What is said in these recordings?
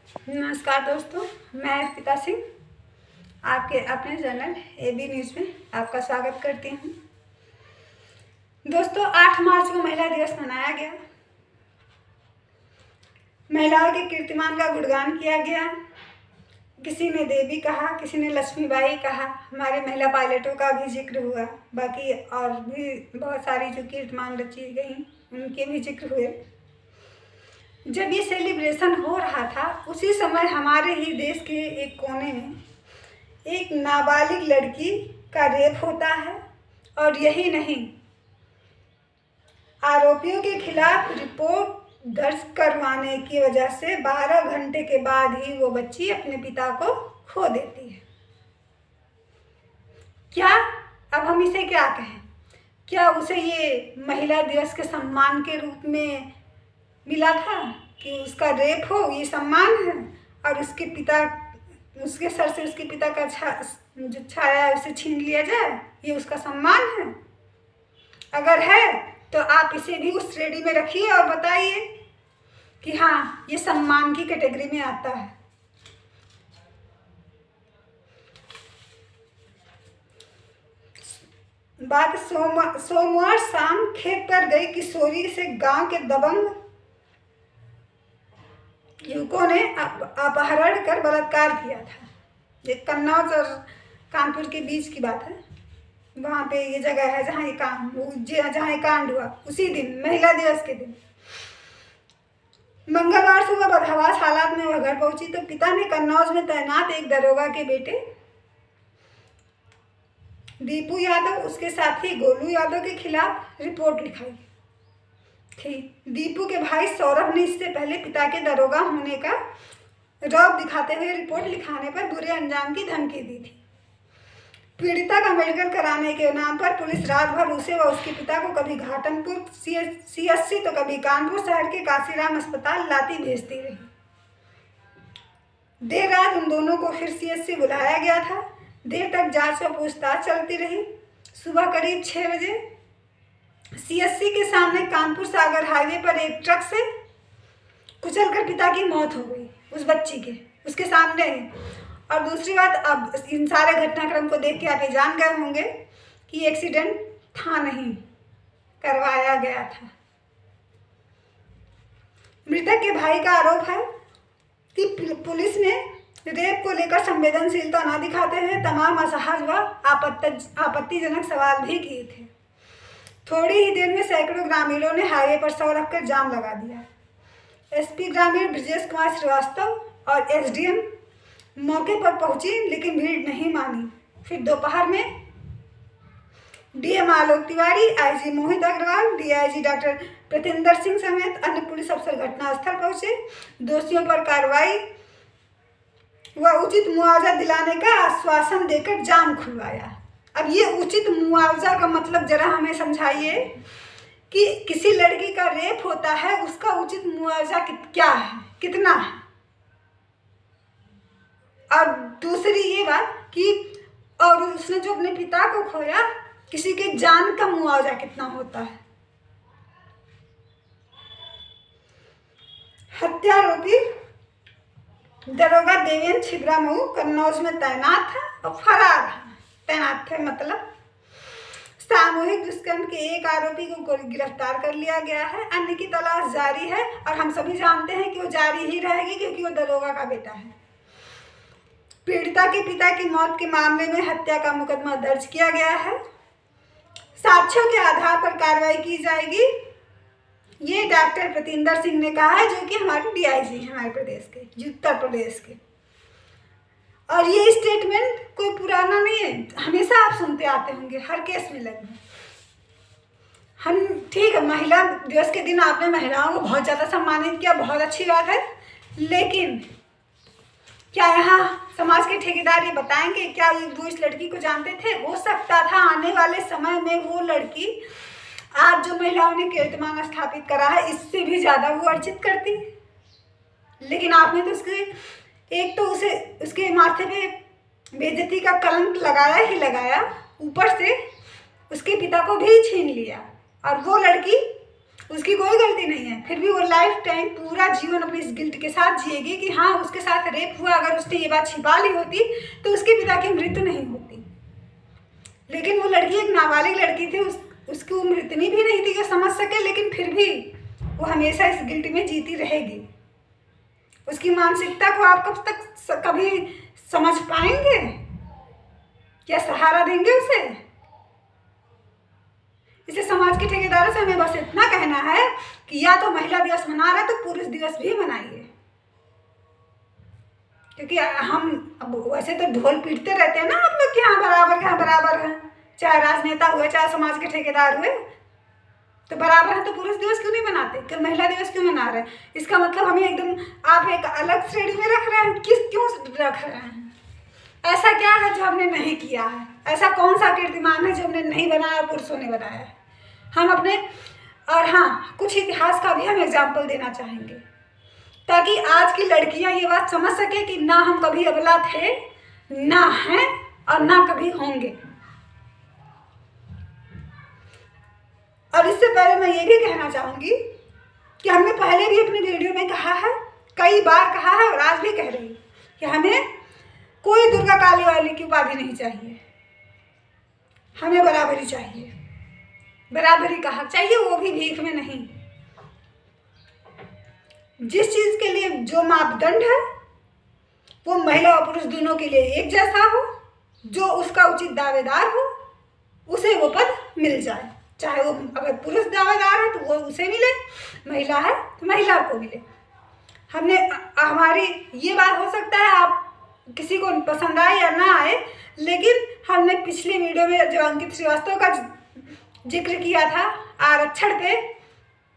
नमस्कार दोस्तों, मैं अर्पिता सिंह आपके अपने चैनल AB न्यूज़ में आपका स्वागत करती हूँ। दोस्तों, 8 मार्च को महिला दिवस मनाया गया। महिलाओं के कीर्तिमान का गुणगान किया गया। किसी ने देवी कहा, किसी ने लक्ष्मीबाई कहा, हमारे महिला पायलटों का भी जिक्र हुआ। बाकी और भी बहुत सारी जो कीर्तिमान रची गई उनके भी जिक्र हुए। जब ये सेलिब्रेशन हो रहा था उसी समय हमारे ही देश के एक कोने में एक नाबालिग लड़की का रेप होता है। और यही नहीं, आरोपियों के खिलाफ रिपोर्ट दर्ज करवाने की वजह से 12 घंटे के बाद ही वो बच्ची अपने पिता को खो देती है। क्या अब हम इसे क्या कहें? क्या उसे ये महिला दिवस के सम्मान के रूप में मिला था कि उसका रेप हो, ये सम्मान है? और उसके सर से उसके पिता का जो छाया है उसे छीन लिया जाए, ये उसका सम्मान है? अगर है तो आप इसे भी उस श्रेणी में रखिए और बताइए कि हाँ, ये सम्मान की कैटेगरी में आता है। बात सोमवार शाम खेत पर गई किशोरी से गांव के दबंग युवकों ने अपहरण कर बलात्कार किया था। ये कन्नौज और कानपुर के बीच की बात है। वहाँ पे ये जगह है जहाँ ये कांड हुआ। उसी दिन, महिला दिवस के दिन, मंगलवार सुबह बदहवास हालात में वह घर पहुंची तो पिता ने कन्नौज में तैनात एक दरोगा के बेटे दीपू यादव, उसके साथी गोलू यादव के खिलाफ रिपोर्ट लिखाई थी। दीपू के भाई सौरभ ने इससे पहले पिता के दरोगा होने का रौब दिखाते हुए रिपोर्ट लिखाने पर बुरे अंजाम की धमकी दी थी। पीड़िता का मेडिकल कराने के नाम पर पुलिस रात भर उसे व उसके पिता को कभी घाटमपुर CSC तो कभी कानपुर शहर के काशीराम अस्पताल लाती भेजती रही। देर रात उन दोनों को फिर CSC बुलाया गया था। देर तक जांच व पूछताछ चलती रही। सुबह करीब 6 बजे CSC के सामने कानपुर सागर हाईवे पर एक ट्रक से कुचलकर पिता की मौत हो गई, उस बच्ची के, उसके सामने ही। और दूसरी बात, अब इन सारे घटनाक्रम को देख के आप ये जान गए होंगे कि एक्सीडेंट था नहीं, करवाया गया था। मृतक के भाई का आरोप है कि पुलिस ने रेप को लेकर संवेदनशीलता न दिखाते हुए तमाम असहज व आपत्तिजनक सवाल भी किए थे। थोड़ी ही देर में सैकड़ों ग्रामीणों ने हाईवे पर सौ रखकर जाम लगा दिया। SP ग्रामीण ब्रजेश कुमार श्रीवास्तव और SDM मौके पर पहुंची लेकिन भीड़ नहीं मानी। फिर दोपहर में DM आलोक Tiwari, IG Mohit Agarwal, DIG doctor प्रतिंदर Singh समेत अन्य पुलिस अफसर घटनास्थल पहुंचे। दोषियों पर कार्रवाई व उचित मुआवजा दिलाने का आश्वासन देकर जाम खुलवाया। अब ये उचित मुआवजा का मतलब जरा हमें समझाइए कि किसी लड़की का रेप होता है, उसका उचित मुआवजा क्या है, कितना है? और दूसरी ये बात कि और उसने जो अपने पिता को खोया, किसी के जान का मुआवजा कितना होता है? हत्यारोपी दरोगा देवेंद्र छिबरामऊ कन्नौज में तैनात था और फरार है। तैनात थे मतलब सामूहिक दुष्कर्म के एक आरोपी को गिरफ्तार कर लिया गया है। अन्य की तलाश जारी है और हम सभी जानते हैं कि वो जारी ही रहेगी क्योंकि वो दरोगा का बेटा है। पीड़िता के पिता की मौत के मामले में हत्या का मुकदमा दर्ज किया गया है। साक्ष्यों के आधार पर कार्रवाई की जाएगी, ये डॉक्टर प्रतिंदर सिंह ने कहा है, जो कि हमारे DIG हैं, हमारे प्रदेश के, उत्तर प्रदेश के। और ये स्टेटमेंट कोई पुराना नहीं है, हमेशा आप सुनते आते होंगे, हर केस में लगभग। हम ठीक है, महिला दिवस के दिन आपने महिलाओं को बहुत ज़्यादा सम्मानित किया, बहुत अच्छी बात है। लेकिन क्या यहाँ समाज के ठेकेदार ये बताएंगे क्या वो इस लड़की को जानते थे? हो सकता था आने वाले समय में वो लड़की आज जो महिलाओं ने कीर्तिमान स्थापित करा है, इससे भी ज़्यादा वो अर्जित करती। लेकिन आपने तो उसे उसके माथे पे बेइज्जती का कलंक लगाया ही लगाया, ऊपर से उसके पिता को भी छीन लिया। और वो लड़की उसकी कोई गलती नहीं है, फिर भी वो लाइफ टाइम पूरा जीवन अपने इस गिल्ट के साथ जिएगी कि हाँ उसके साथ रेप हुआ। अगर उसने ये बात छिपा ली होती तो उसके पिता की मृत्यु नहीं होती। लेकिन वो लड़की एक नाबालिग लड़की थी, उसकी उम्र इतनी भी नहीं थी कि समझ सके, लेकिन फिर भी वो हमेशा इस गिल्ट में जीती रहेगी। उसकी मानसिकता को आप कब तक कभी समझ पाएंगे? क्या सहारा देंगे उसे? इसे समाज के ठेकेदारों से हमें बस इतना कहना है कि या तो महिला दिवस मना रहे तो पुरुष दिवस भी मनाइए, क्योंकि हम अब वैसे तो ढोल पीटते रहते हैं ना आप लोग कि हाँ बराबर है, चाहे राजनेता हुए चाहे समाज के ठेकेदार हुए, तो बराबर है तो पुरुष दिवस क्यों नहीं मनाते? क्यों महिला दिवस क्यों मना रहे हैं? इसका मतलब हमें एकदम आप एक अलग श्रेणी में रख रहे हैं। क्यों रख रहे हैं? ऐसा क्या है जो हमने नहीं किया है? ऐसा कौन सा कीर्तिमान है जो हमने नहीं बनाया, पुरुषों ने बनाया है? हम अपने और हाँ कुछ इतिहास का भी हम एग्जाम्पल देना चाहेंगे, ताकि आज की लड़कियां ये बात समझ सके कि ना हम कभी अबला थे, ना हैं और ना कभी होंगे। और इससे पहले मैं ये भी कहना चाहूँगी कि हमने पहले भी अपने वीडियो में कहा है, कई बार कहा है और आज भी कह रही हूँ कि हमें कोई दुर्गा काली वाली की उपाधि नहीं चाहिए। हमें बराबरी चाहिए, बराबरी का हक चाहिए, वो भी भीख में नहीं। जिस चीज़ के लिए जो मापदंड है वो महिला और पुरुष दोनों के लिए एक जैसा हो, जो उसका उचित दावेदार हो उसे वो पद मिल जाए। चाहे वो अगर पुरुष दावेदार है तो वो उसे मिले, महिला है तो महिला को मिले। हमने हमारी ये बात हो सकता है आप किसी को पसंद आए या ना आए, लेकिन हमने पिछले वीडियो में जो अंकित श्रीवास्तव का जिक्र किया था आरक्षण पे,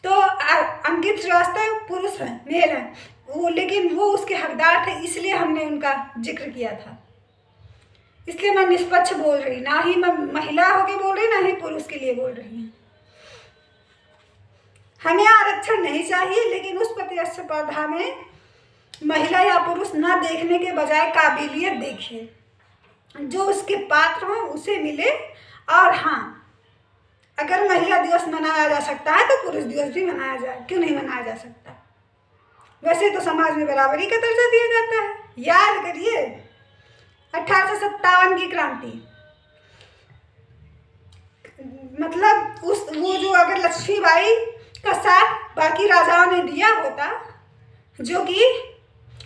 तो अंकित श्रीवास्तव पुरुष है, मेल है वो, लेकिन वो उसके हकदार थे, इसलिए हमने उनका जिक्र किया था। इसलिए मैं निष्पक्ष बोल रही, ना ही मैं महिला होके बोल रही, ना ही पुरुष के लिए बोल रही हूँ। हमें आरक्षण नहीं चाहिए, लेकिन उस प्रतिस्पर्धा में महिला या पुरुष ना देखने के बजाय काबिलियत देखिए, जो उसके पात्र हो उसे मिले। और हाँ, अगर महिला दिवस मनाया जा सकता है तो पुरुष दिवस भी मनाया जाए, क्यों नहीं मनाया जा सकता? वैसे तो समाज में बराबरी का दर्जा दिया जाता है। याद करिए 1857 की क्रांति, मतलब वो जो अगर लक्ष्मीबाई का साथ बाकी राजाओं ने दिया होता, जो कि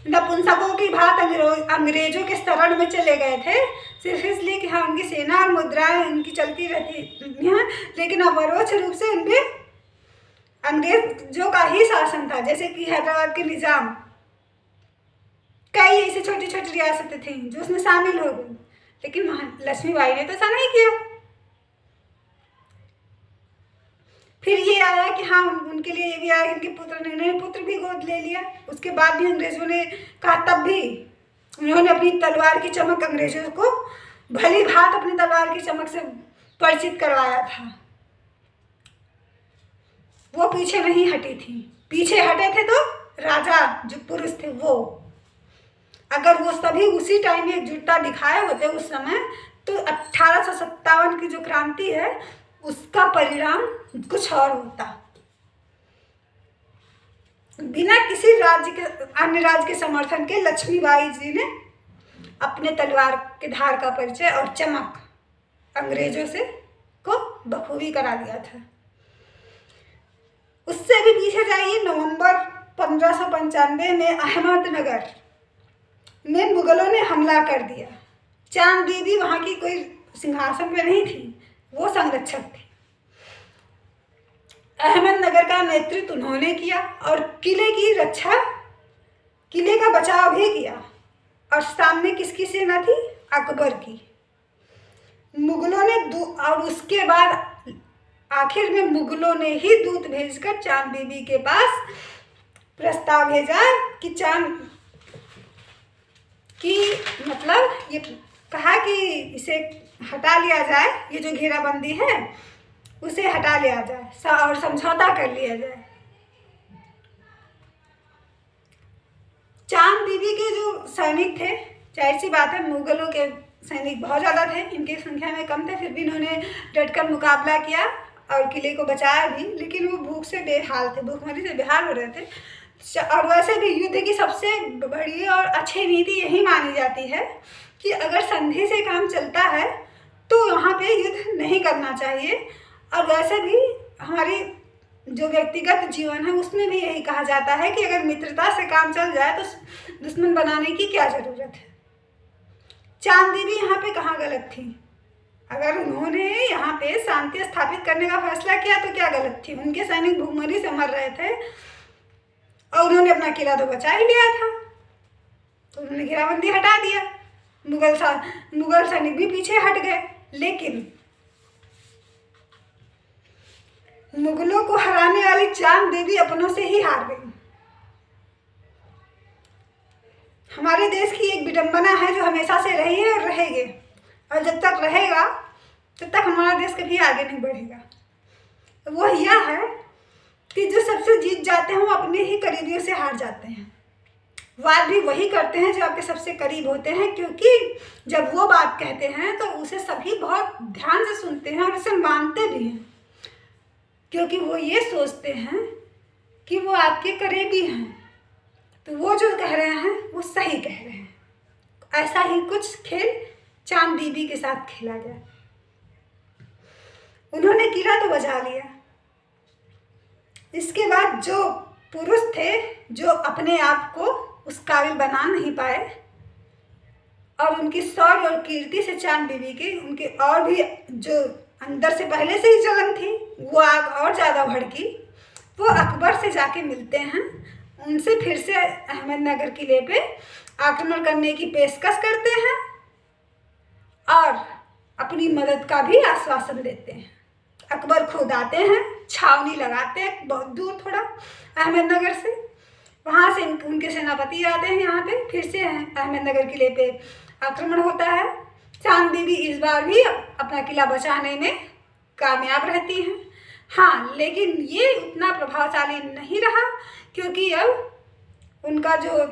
नपुंसकों की भांति अंग्रेजों के शरण में चले गए थे, सिर्फ इसलिए कि हाँ उनकी सेना और मुद्राएं उनकी चलती रहती हैं, लेकिन अपरोक्ष रूप से उनपे अंग्रेजों का ही शासन था। जैसे कि हैदराबाद के निजाम, कई ऐसी छोटी छोटी रियासतें थीं जो उसमें शामिल हो गई, लेकिन लक्ष्मीबाई ने तो ऐसा नहीं किया। फिर ये आया कि हाँ उनके लिए ये भी आया कि उनके पुत्र ने पुत्र भी गोद ले लिया। उसके बाद भी अंग्रेजों ने कहा, तब भी उन्होंने अपनी तलवार की चमक अंग्रेजों को भली भांति अपनी तलवार की चमक से परिचित करवाया था। वो पीछे नहीं हटी थी, पीछे हटे थे तो राजा जो पुरुष थे वो। अगर वो सभी उसी टाइम में एकजुटता दिखाए होते उस समय, तो 1857 की जो क्रांति है उसका परिणाम कुछ और होता। बिना किसी राज्य के अन्य राज्य के समर्थन के लक्ष्मीबाई जी ने अपने तलवार के धार का परिचय और चमक अंग्रेजों से को बखूबी करा दिया था। उससे भी पीछे जाइए, नवंबर 1595 में अहमदनगर में मुगलों ने हमला कर दिया। चांद बीबी वहाँ की कोई सिंहासन पे नहीं थी, वो संरक्षक थी। अहमदनगर का नेतृत्व उन्होंने किया और किले की रक्षा, किले का बचाव भी किया। और सामने किसकी सेना थी? अकबर की। मुगलों ने और उसके बाद आखिर में मुगलों ने ही दूत भेजकर चांद बीबी के पास प्रस्ताव भेजा कि चांद की मतलब ये कहा कि इसे हटा लिया जाए, ये जो घेराबंदी है उसे हटा लिया जाए और समझौता कर लिया जाए। चांद बीबी के जो सैनिक थे, जाहिर सी बात है मुगलों के सैनिक बहुत ज़्यादा थे, इनकी संख्या में कम थे, फिर भी इन्होंने डटकर मुकाबला किया और किले को बचाया भी, लेकिन वो भूख से बेहाल थे, भूखमरी से बेहाल हो रहे थे। और वैसे भी युद्ध की सबसे बड़ी और अच्छी नीति यही मानी जाती है कि अगर संधि से काम चलता है तो यहाँ पे युद्ध नहीं करना चाहिए। और वैसे भी हमारी जो व्यक्तिगत जीवन है उसमें भी यही कहा जाता है कि अगर मित्रता से काम चल जाए तो दुश्मन बनाने की क्या ज़रूरत है। चांद देवी यहाँ पे कहाँ गलत थी? अगर उन्होंने यहाँ पे शांति स्थापित करने का फैसला किया तो क्या गलत थी? उनके सैनिक भूखमरी से मर रहे थे और उन्होंने अपना किला तो बचा ही लिया था, तो उन्होंने घेराबंदी हटा दिया। मुगल सैनिक भी पीछे हट गए, लेकिन मुगलों को हराने वाली चांद देवी अपनों से ही हार गई। हमारे देश की एक विडंबना है जो हमेशा से रही है और रहेगी, और जब तक रहेगा तब तक हमारा देश कभी आगे नहीं बढ़ेगा। वो यह है कि जो सबसे जीत जाते हैं वो अपने ही करीबियों से हार जाते हैं। वाद भी वही करते हैं जो आपके सबसे करीब होते हैं, क्योंकि जब वो बात कहते हैं तो उसे सभी बहुत ध्यान से सुनते हैं और उसे मानते भी हैं, क्योंकि वो ये सोचते हैं कि वो आपके करीबी हैं, तो वो जो कह रहे हैं वो सही कह रहे हैं। ऐसा ही कुछ खेल चांद बीबी के साथ खेला गया। उन्होंने किला तो बचा लिया, इसके बाद जो पुरुष थे जो अपने आप को उस काबिल बना नहीं पाए और उनकी शौर्य और कीर्ति से चांद बीबी की उनके और भी जो अंदर से पहले से ही जलन थी वो आग और ज़्यादा भड़की। वो अकबर से जाके मिलते हैं, उनसे फिर से अहमदनगर किले पे आक्रमण करने की पेशकश करते हैं और अपनी मदद का भी आश्वासन देते हैं। अकबर खुद आते हैं, छावनी लगाते हैं बहुत दूर थोड़ा अहमदनगर से, वहाँ से उनके सेनापति आते हैं यहाँ पे, फिर से अहमदनगर किले पे आक्रमण होता है। चांद बीबी इस बार भी अपना किला बचाने में कामयाब रहती हैं। हाँ, लेकिन ये उतना प्रभावशाली नहीं रहा, क्योंकि अब उनका जो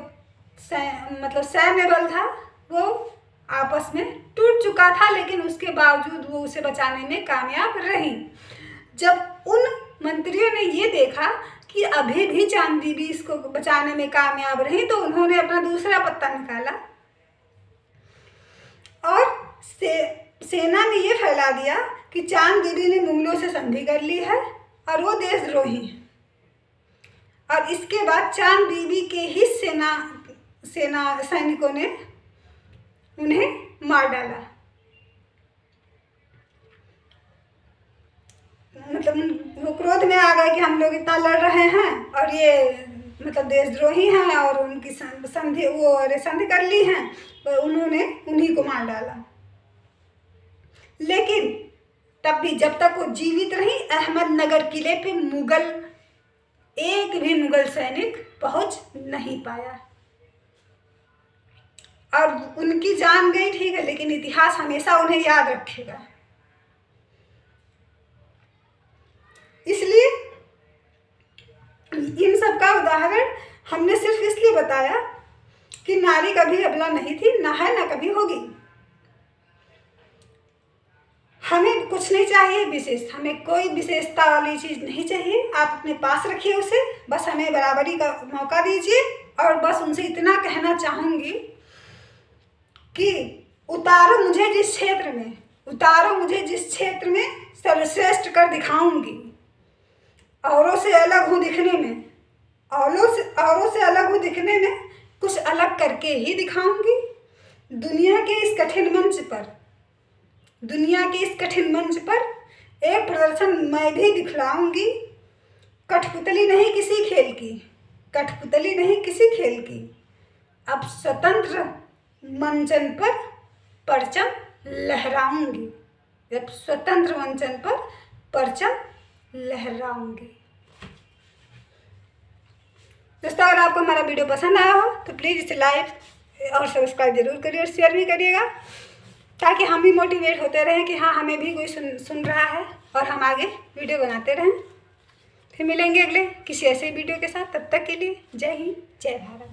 सैन्य बल था वो आपस में टूट चुका था, लेकिन उसके बावजूद वो उसे बचाने में कामयाब रही। जब उन मंत्रियों ने ये देखा कि अभी भी चांद बीबी इसको बचाने में कामयाब रही, तो उन्होंने अपना दूसरा पत्ता निकाला और सेना में ये फैला दिया कि चांद बीबी ने मुगलों से संधि कर ली है और वो देशद्रोही है। और इसके बाद चांद बीबी के ही सैनिकों ने उन्हें मार डाला। मतलब वो क्रोध में आ गए कि हम लोग इतना लड़ रहे हैं और ये मतलब देशद्रोही हैं और उनकी संधि कर ली है, तो उन्होंने उन्हीं को मार डाला। लेकिन तब भी जब तक वो जीवित रही, अहमदनगर किले पे एक भी मुगल सैनिक पहुंच नहीं पाया। और उनकी जान गई ठीक है, लेकिन इतिहास हमेशा उन्हें याद रखेगा। इसलिए इन सब का उदाहरण हमने सिर्फ इसलिए बताया कि नारी कभी अबला नहीं थी, ना है, ना कभी होगी। हमें कुछ नहीं चाहिए विशेष, हमें कोई विशेषता वाली चीज़ नहीं चाहिए। आप अपने पास रखिए उसे, बस हमें बराबरी का मौका दीजिए। और बस उनसे इतना कहना चाहूँगी कि उतारो मुझे जिस क्षेत्र में सर्वश्रेष्ठ कर दिखाऊंगी। औरों से अलग हूँ दिखने में, औरों से अलग हूँ दिखने में, कुछ अलग करके ही दिखाऊंगी। दुनिया के इस कठिन मंच पर एक प्रदर्शन मैं भी दिखलाऊंगी। कठपुतली नहीं किसी खेल की, अब स्वतंत्र मंचन पर परचम लहराऊंगी। दोस्तों, अगर आपको हमारा वीडियो पसंद आया हो तो प्लीज़ इसे लाइक और सब्सक्राइब जरूर करिए और शेयर भी करिएगा, ताकि हम भी मोटिवेट होते रहें कि हाँ, हमें भी कोई सुन रहा है और हम आगे वीडियो बनाते रहें। फिर मिलेंगे अगले किसी ऐसे वीडियो के साथ। तब तक के लिए जय हिंद, जय भारत।